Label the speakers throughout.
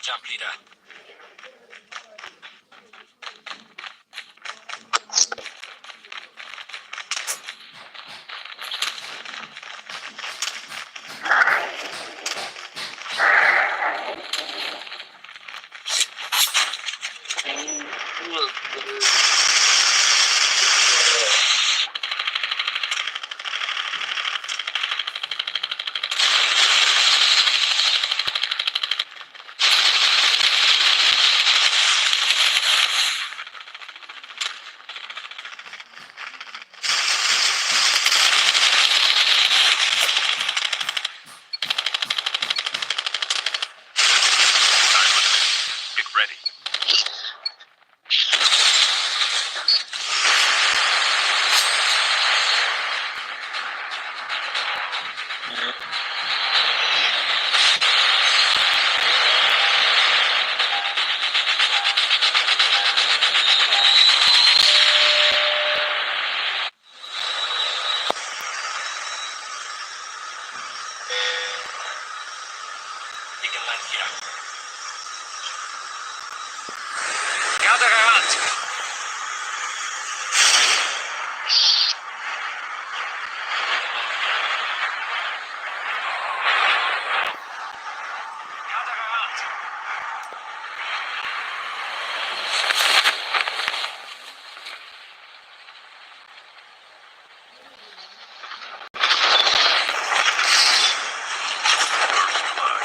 Speaker 1: jump leader.
Speaker 2: Get ready.
Speaker 1: You can land here. Gather around. Gather around.
Speaker 2: First blood.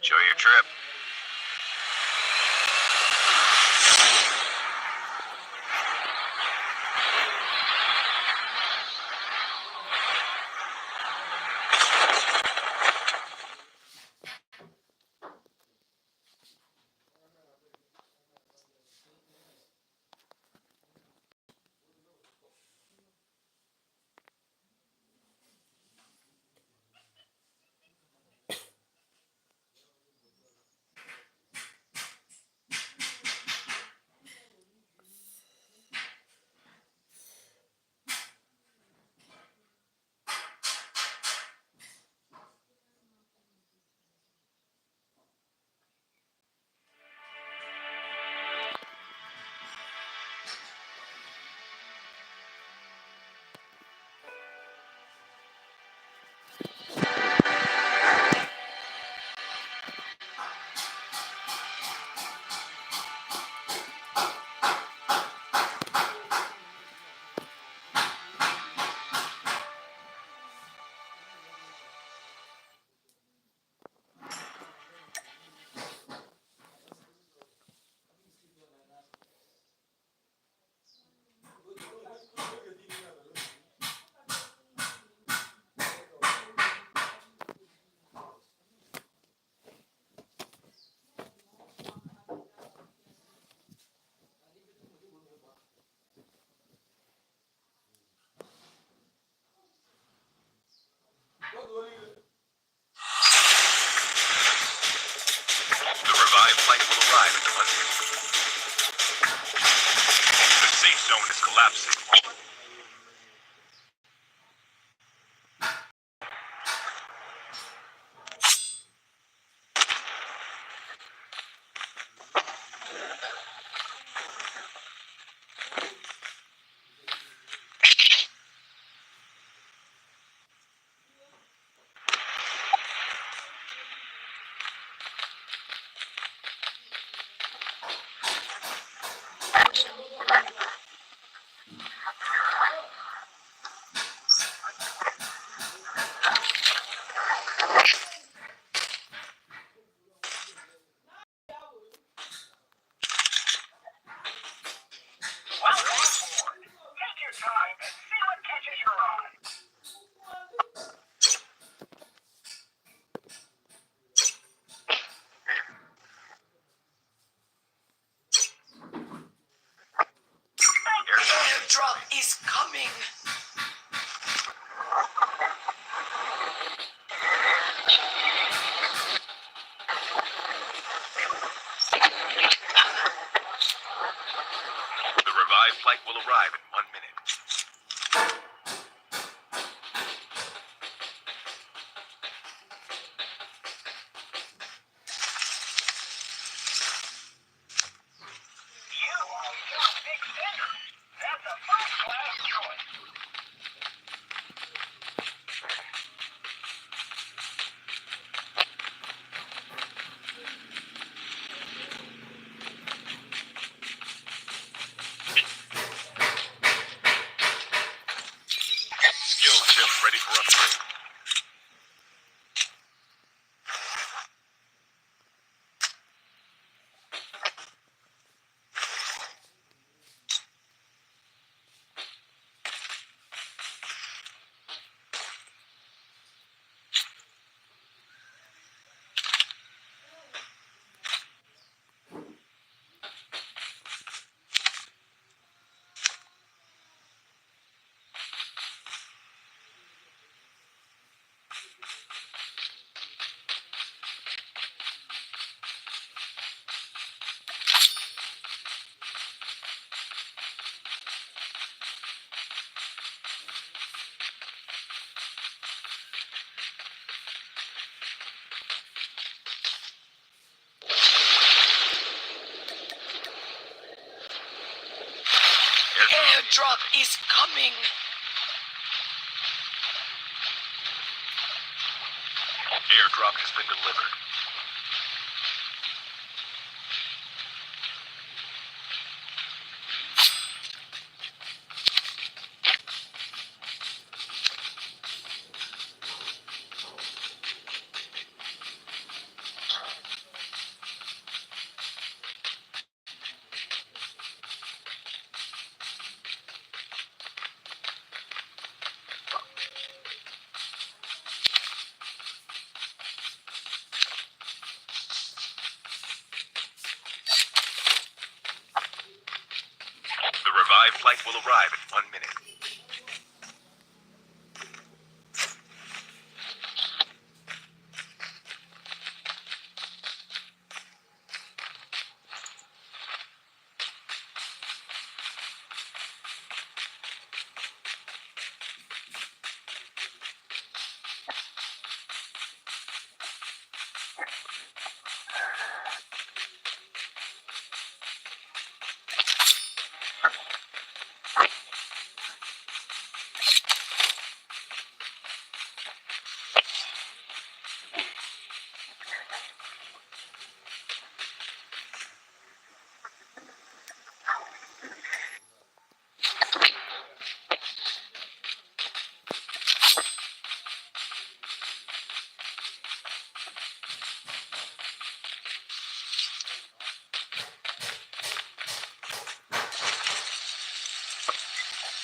Speaker 2: Enjoy your trip. The revived flight will arrive at the Pacific. The safe zone is collapsing. flight will arrive in 1 minute. Skill chip ready for upgrade.
Speaker 3: Airdrop is coming.
Speaker 2: Airdrop has been delivered. The revived flight will arrive in 1 minute.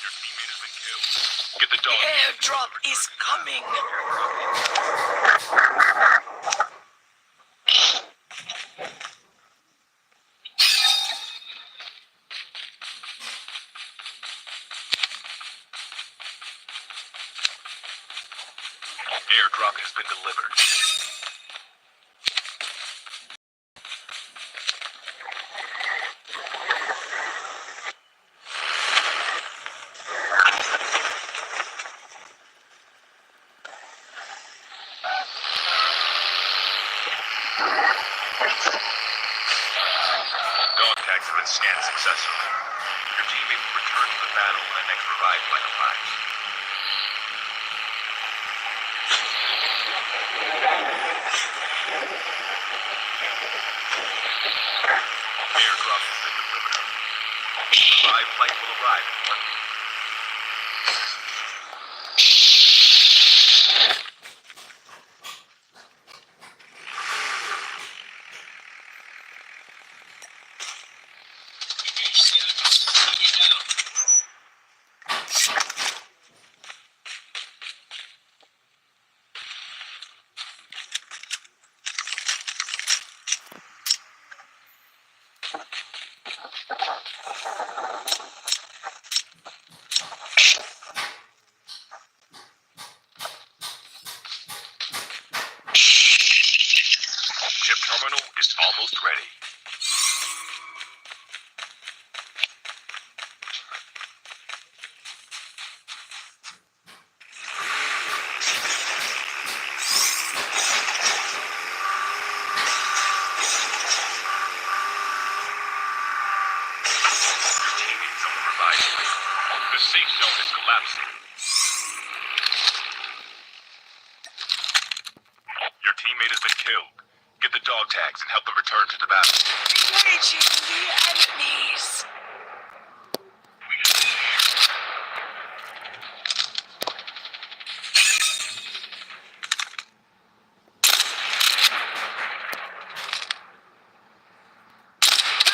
Speaker 2: Your teammate has been killed. Get the dog.
Speaker 3: Airdrop is coming.
Speaker 2: Airdrop has been delivered. Dog tags have been scanned successfully. Your teammate will return to the battle when the next revived flight arrives. Airdrop has been delivered. The revived flight will arrive in 1 minute. Chip terminal is almost ready. zone is collapsing. Your teammate has been killed. Get the dog tags and help them return to the battle.
Speaker 3: Engaging the enemies.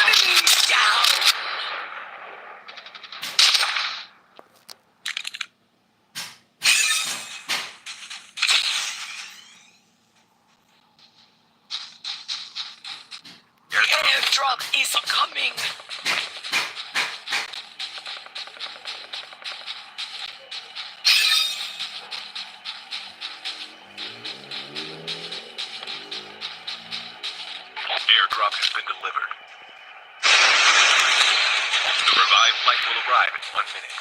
Speaker 3: Enemies down. Airdrop is coming.
Speaker 2: Airdrop has been delivered. The revived flight will arrive in 1 minute.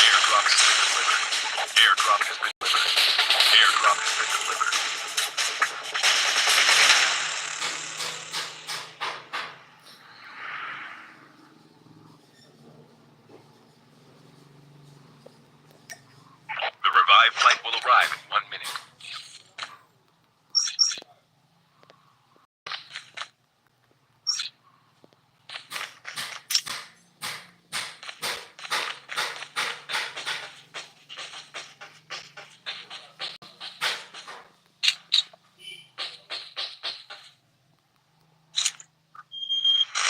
Speaker 2: Airdrop has been delivered. Airdrop has been delivered. The revived flight will arrive in 1 minute.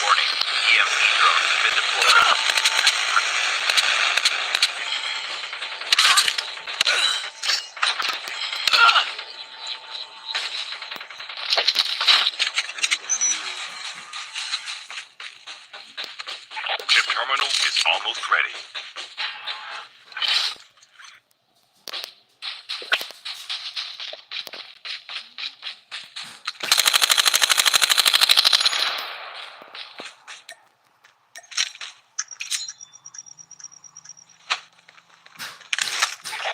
Speaker 2: Warning, EMP drone has been deployed. Chip terminal is almost ready.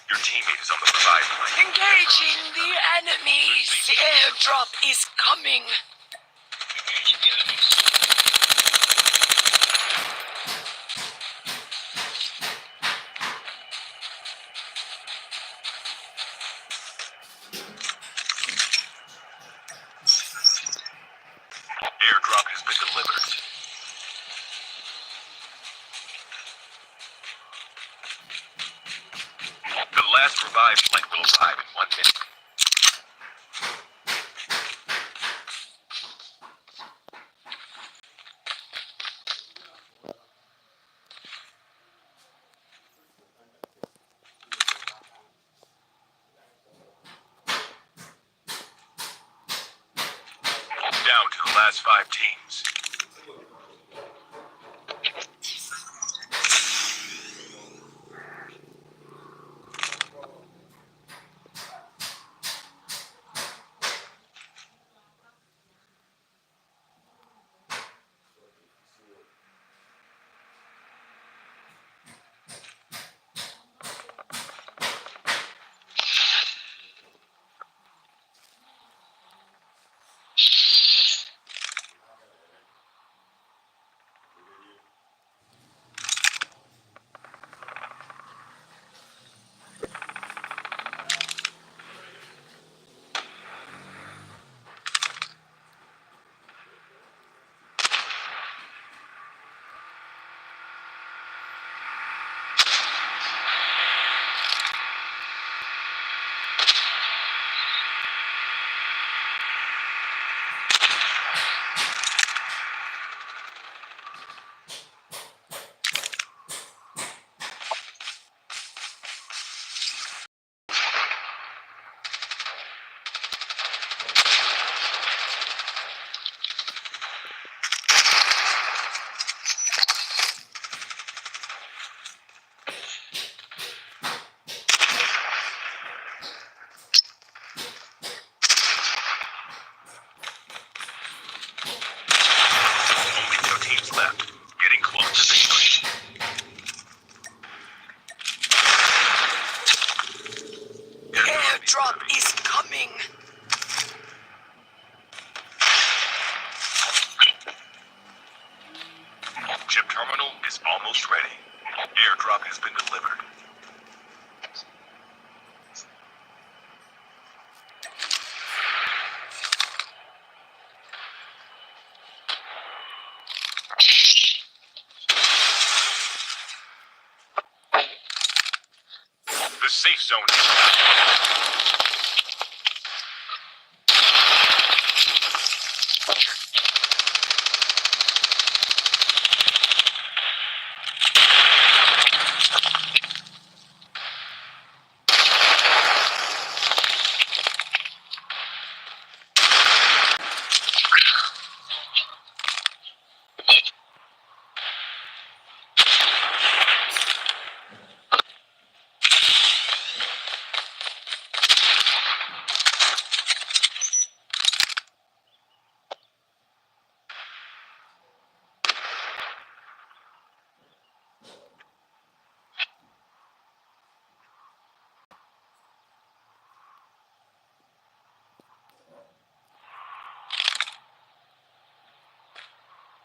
Speaker 2: Your teammate is on the revived flight.
Speaker 3: Engaging the enemies. The airdrop is coming.
Speaker 2: Airdrop has been delivered. The last revived flight will arrive in 1 minute. Down to the last 5 teams. Airdrop has been delivered. The safe zone is collapsed.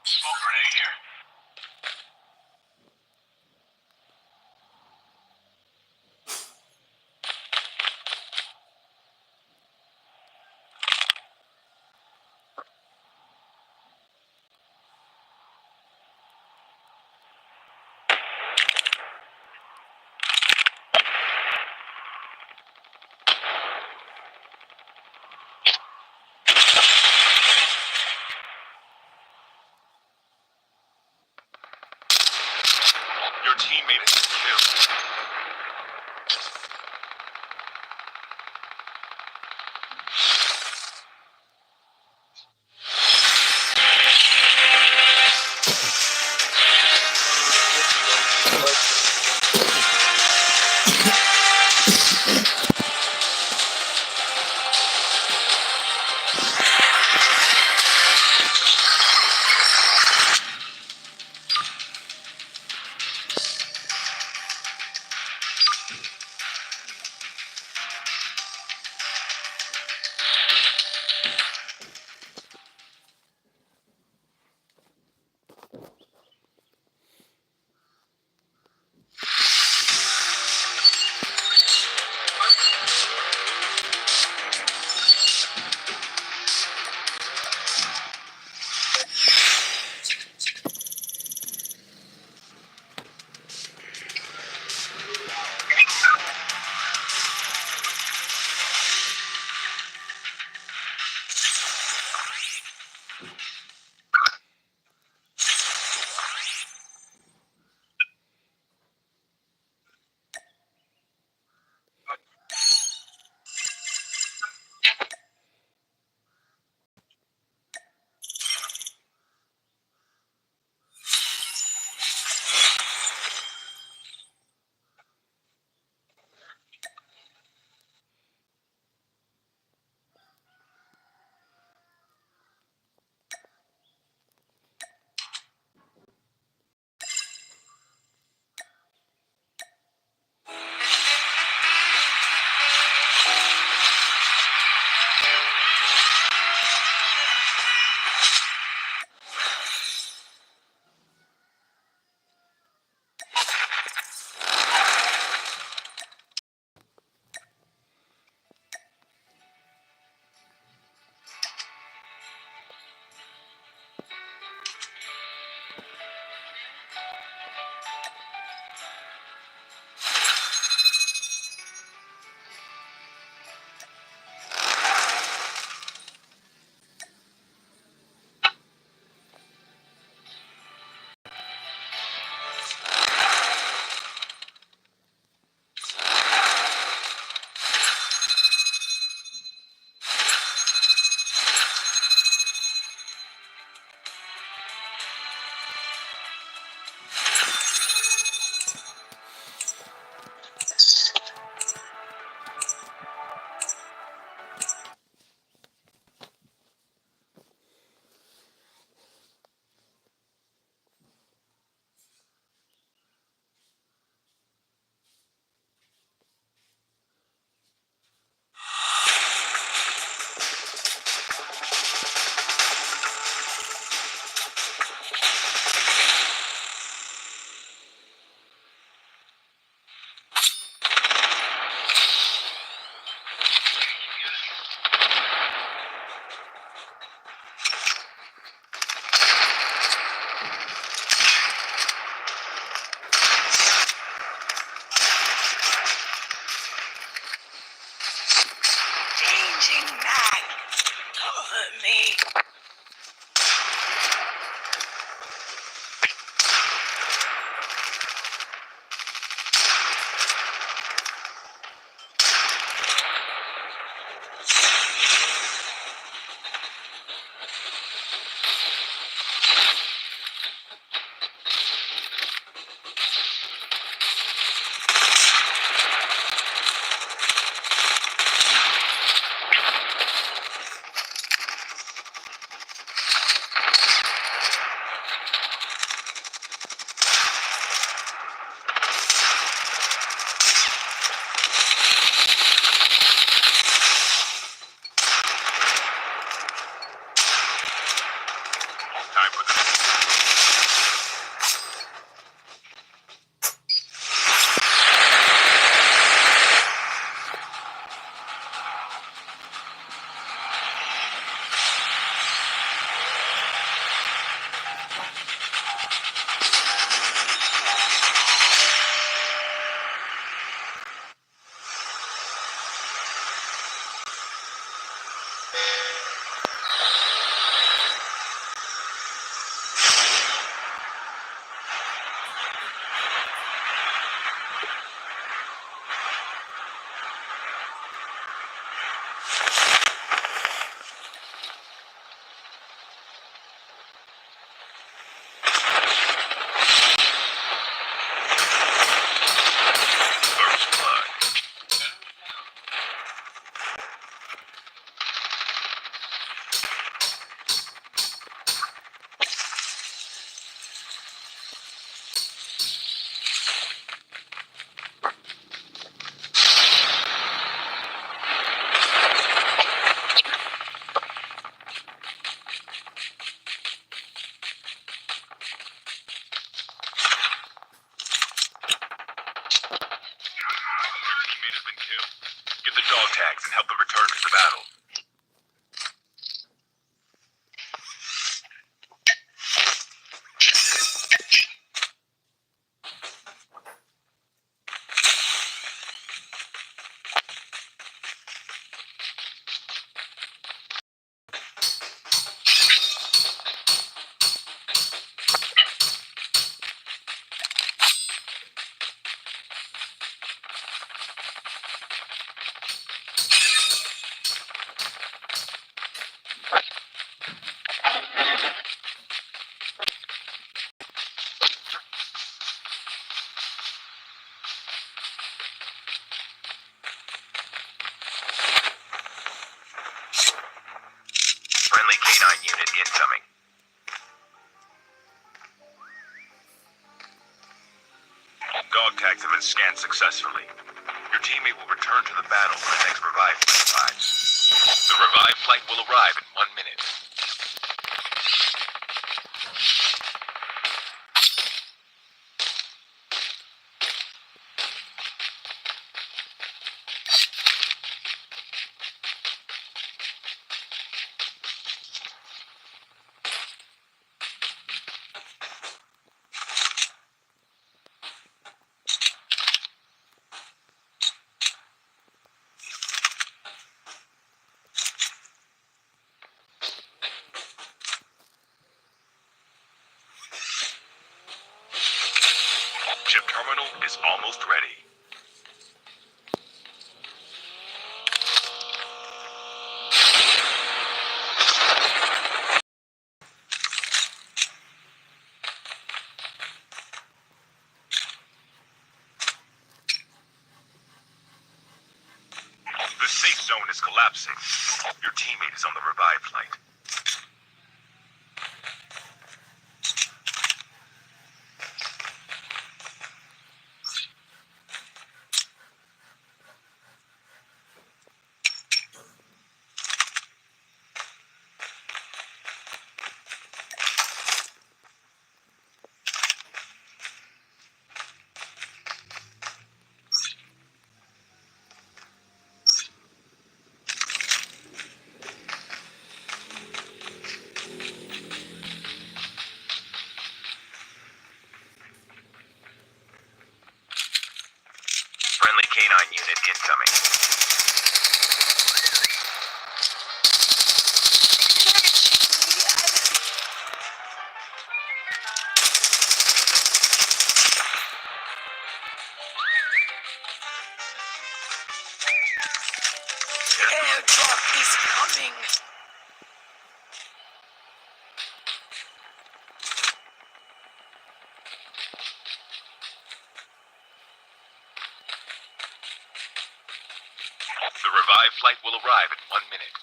Speaker 1: Smoke grenade here.
Speaker 2: Your teammate is killed. dog tags and help them return to the battle. Friendly canine unit incoming. Dog tags have been scanned successfully. Your teammate will return to the battle when the next revive flight arrives. The revive flight will arrive in 1 minute. Ship terminal is almost ready. The safe zone is collapsing. Your teammate is on the revive flight. Friendly canine unit incoming.
Speaker 3: The airdrop is coming.
Speaker 2: The revive flight will arrive in 1 minute.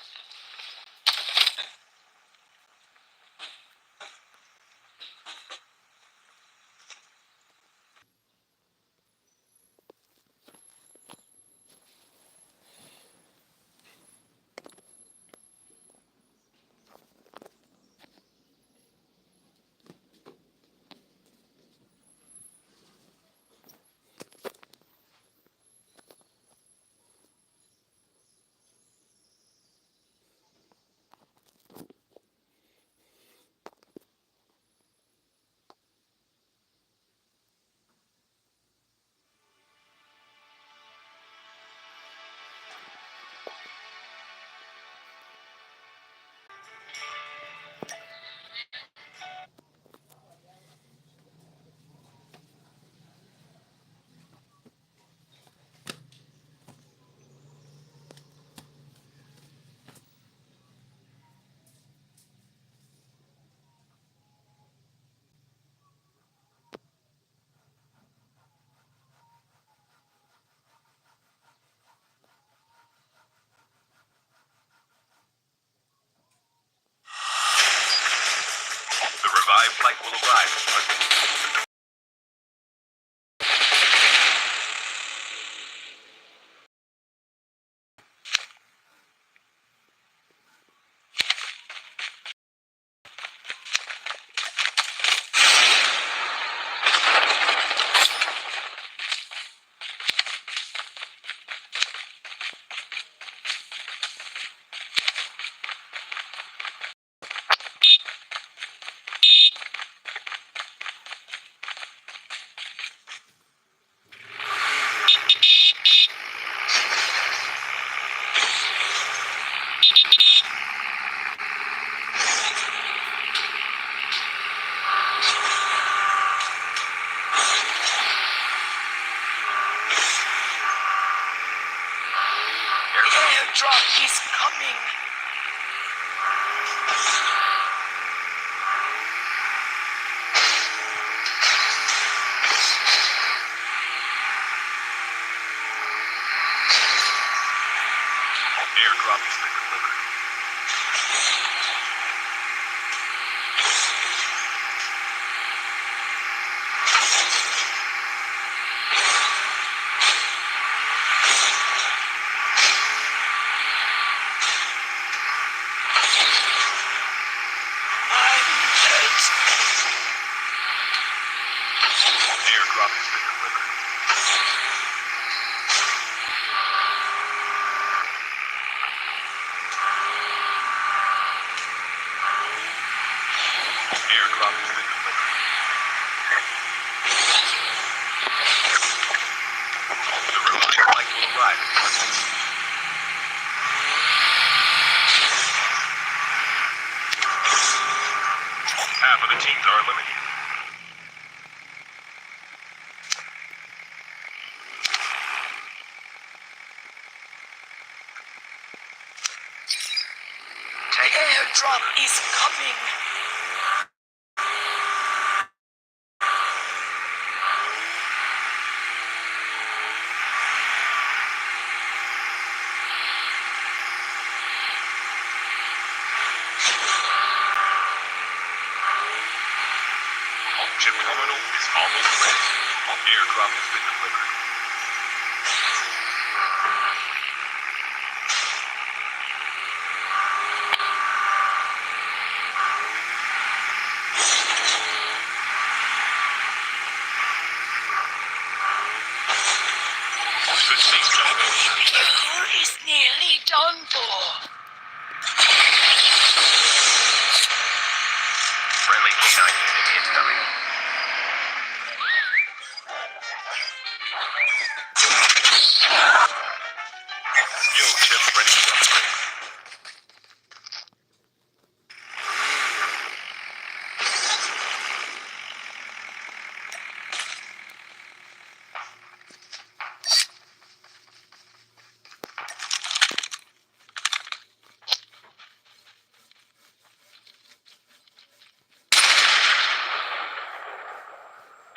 Speaker 2: The revive flight will arrive in 1 minute.
Speaker 3: airdrop is coming.
Speaker 2: Airdrop has been delivered.
Speaker 3: I'm dead.
Speaker 2: Airdrop has been delivered. Airdrop has been delivered. The revived flight will arrive in 1 minute. Half of the teams are eliminated.
Speaker 3: The airdrop is coming.
Speaker 2: Chip terminal is almost ready. Airdrop has been delivered. The safe zone is
Speaker 3: Kill is nearly done for.
Speaker 2: friendly K9 unit incoming. Yo, Chip, ready to upgrade.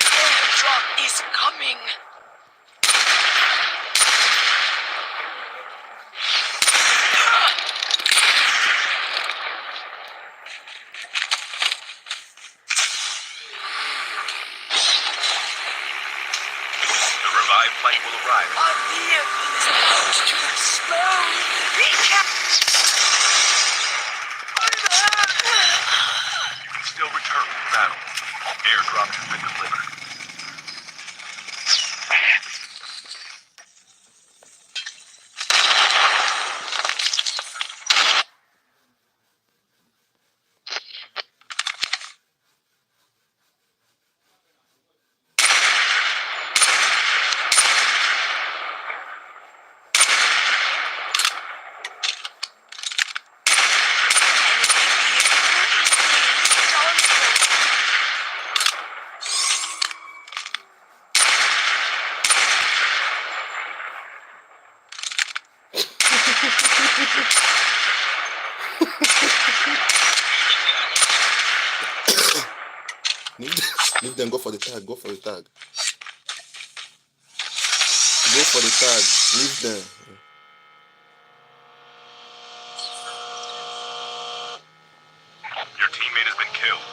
Speaker 3: Airdrop is coming.
Speaker 2: The revived flight will arrive.
Speaker 3: Our vehicle is about to explode. We can't.
Speaker 2: You can still return to the battle. Airdrop has been delivered.
Speaker 4: Leave them. Go for the tag. Go for the tag. Go for the tag. Leave them.
Speaker 2: Your teammate has been killed.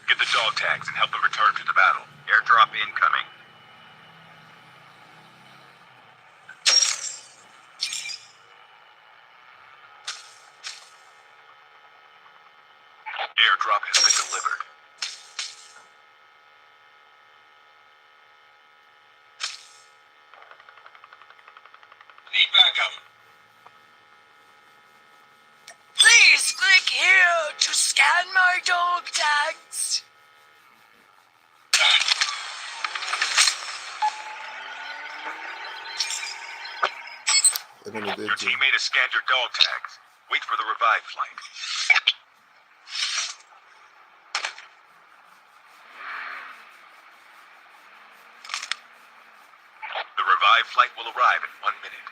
Speaker 2: Get the dog tags and help them return to the battle. Airdrop incoming. Airdrop has been delivered. Need backup.
Speaker 3: Please click here to scan my dog tags.
Speaker 4: Enemy dead,
Speaker 2: Your
Speaker 4: Jim.
Speaker 2: teammate has scanned your dog tags. Wait for the revived flight. The revived flight will arrive in 1 minute.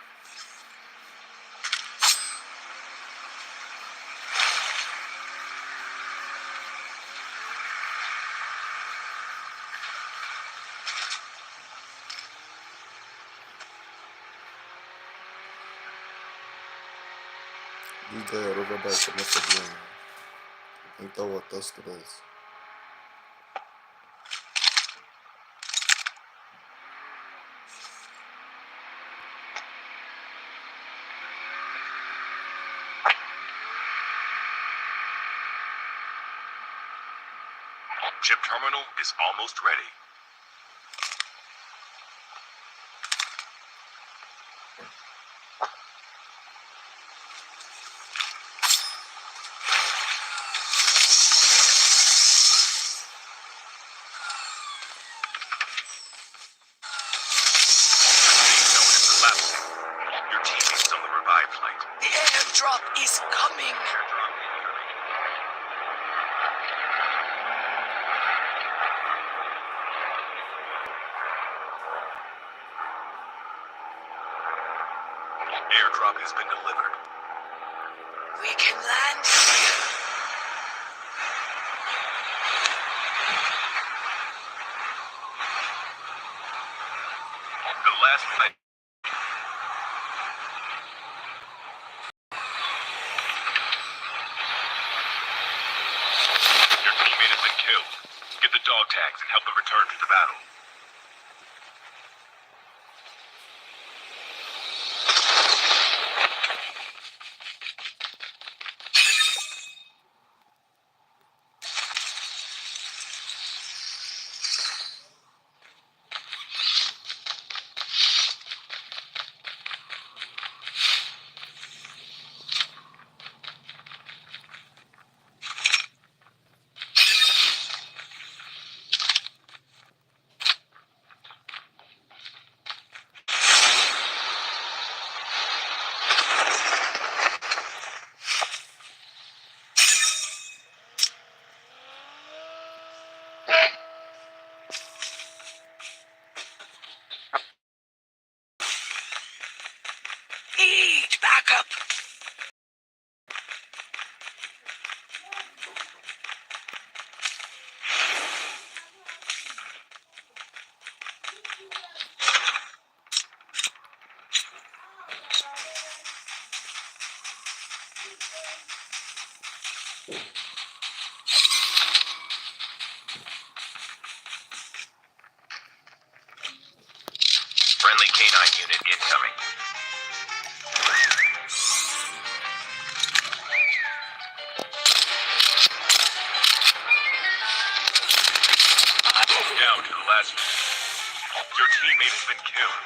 Speaker 4: Liga Roverback começa bem. Então o teste desse.
Speaker 2: Chip terminal is almost ready. Your teammates on the revive flight.
Speaker 3: The airdrop is coming.
Speaker 2: Airdrop has been delivered.
Speaker 3: We can land here.
Speaker 2: The last flight. Your teammate has been killed. Get the dog tags and help them return to the battle.
Speaker 3: Need backup.
Speaker 2: Friendly canine unit incoming. Down to the last. Your teammate has been killed.